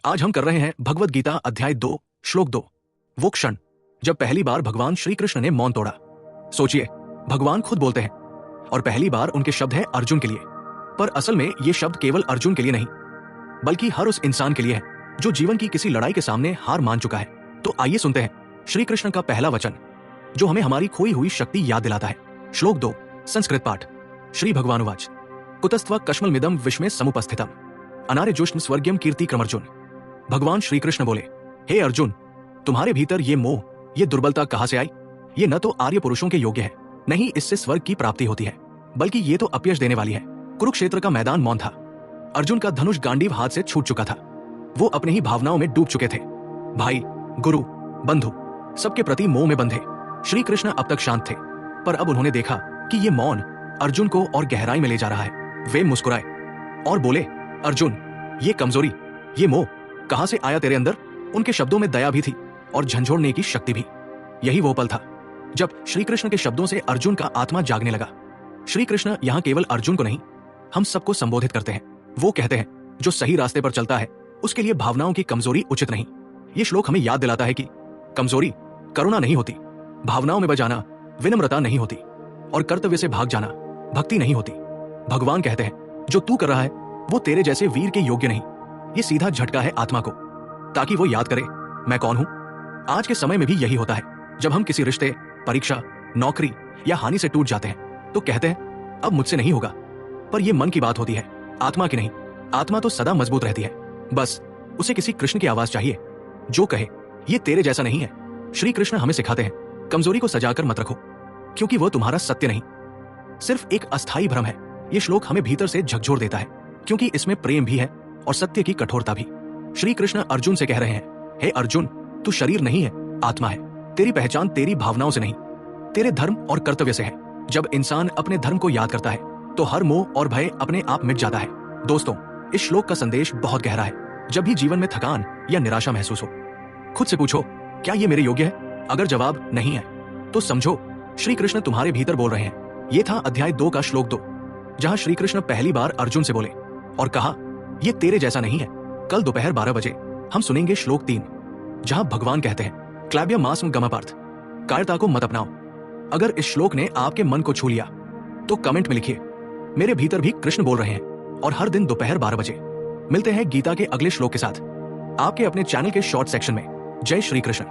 आज हम कर रहे हैं भगवत गीता अध्याय 2 श्लोक 2। वो क्षण जब पहली बार भगवान श्री कृष्ण ने मौन तोड़ा। सोचिए, भगवान खुद बोलते हैं और पहली बार उनके शब्द हैं अर्जुन के लिए, पर असल में ये शब्द केवल अर्जुन के लिए नहीं बल्कि हर उस इंसान के लिए है जो जीवन की किसी लड़ाई के सामने हार मान चुका है। तो आइए सुनते हैं श्री कृष्ण का पहला वचन जो हमें हमारी खोई हुई शक्ति याद दिलाता है। श्लोक 2 संस्कृत पाठ। श्री भगवानुवाच कुतस्त्व कश्मलमिदं विश्वे समुपस्थितम अनार्यजुष्म स्वर्गीयम कीर्ति क्रमर्जुन। भगवान श्री कृष्ण बोले, हे अर्जुन, तुम्हारे भीतर ये मोह, ये दुर्बलता कहां से आई? ये न तो आर्य पुरुषों के योग्य है, नहीं इससे स्वर्ग की प्राप्ति होती है, बल्कि ये तो अपयश देने वाली है। कुरुक्षेत्र का मैदान मौन था। अर्जुन का धनुष गांडीव हाथ से छूट चुका था। वो अपने ही भावनाओं में डूब चुके थे। भाई, गुरु, बंधु सबके प्रति मोह में बंधे श्री कृष्ण अब तक शांत थे, पर अब उन्होंने देखा कि ये मौन अर्जुन को और गहराई में ले जा रहा है। वे मुस्कुराए और बोले, अर्जुन, ये कमजोरी, ये मोह कहां से आया तेरे अंदर? उनके शब्दों में दया भी थी और झंझोड़ने की शक्ति भी। यही वो पल था जब श्री कृष्ण के शब्दों से अर्जुन का आत्मा जागने लगा। श्री कृष्ण यहाँ केवल अर्जुन को नहीं, हम सबको संबोधित करते हैं। वो कहते हैं, जो सही रास्ते पर चलता है उसके लिए भावनाओं की कमजोरी उचित नहीं। ये श्लोक हमें याद दिलाता है कि कमजोरी करुणा नहीं होती, भावनाओं में बजाना विनम्रता नहीं होती, और कर्तव्य से भाग जाना भक्ति नहीं होती। भगवान कहते हैं, जो तू कर रहा है वो तेरे जैसे वीर के योग्य नहीं। ये सीधा झटका है आत्मा को, ताकि वो याद करे, मैं कौन हूं। आज के समय में भी यही होता है। जब हम किसी रिश्ते, परीक्षा, नौकरी या हानि से टूट जाते हैं तो कहते हैं, अब मुझसे नहीं होगा। पर यह मन की बात होती है, आत्मा की नहीं। आत्मा तो सदा मजबूत रहती है, बस उसे किसी कृष्ण की आवाज चाहिए जो कहे, ये तेरे जैसा नहीं है। श्री कृष्ण हमें सिखाते हैं, कमजोरी को सजाकर मत रखो, क्योंकि वह तुम्हारा सत्य नहीं, सिर्फ एक अस्थायी भ्रम है। ये श्लोक हमें भीतर से झकझोर देता है, क्योंकि इसमें प्रेम भी है और सत्य की कठोरता भी। श्री कृष्ण अर्जुन से कह रहे हैं, हे अर्जुन, तू शरीर नहीं है, आत्मा है। तेरी पहचान तेरी भावनाओं से नहीं, तेरे धर्म और कर्तव्य से है। जब इंसान अपने धर्म को याद करता है तो हर मोह और भय अपने आप मिट जाता है। दोस्तों, इस श्लोक का संदेश बहुत गहरा है। जब भी जीवन में थकान या निराशा महसूस हो, खुद से पूछो, क्या ये मेरे योग्य है? अगर जवाब नहीं है तो समझो श्री कृष्ण तुम्हारे भीतर बोल रहे हैं। ये था अध्याय 2 का श्लोक 2, जहां श्री कृष्ण पहली बार अर्जुन से बोले और कहा, ये तेरे जैसा नहीं है। कल दोपहर 12 बजे हम सुनेंगे श्लोक 3, जहां भगवान कहते हैं, क्लैब्य मास्म गमपार्थ, कायरता को मत अपनाओ। अगर इस श्लोक ने आपके मन को छू लिया तो कमेंट में लिखिए, मेरे भीतर भी कृष्ण बोल रहे हैं। और हर दिन दोपहर 12 बजे मिलते हैं गीता के अगले श्लोक के साथ, आपके अपने चैनल के शॉर्ट सेक्शन में। जय श्री कृष्ण।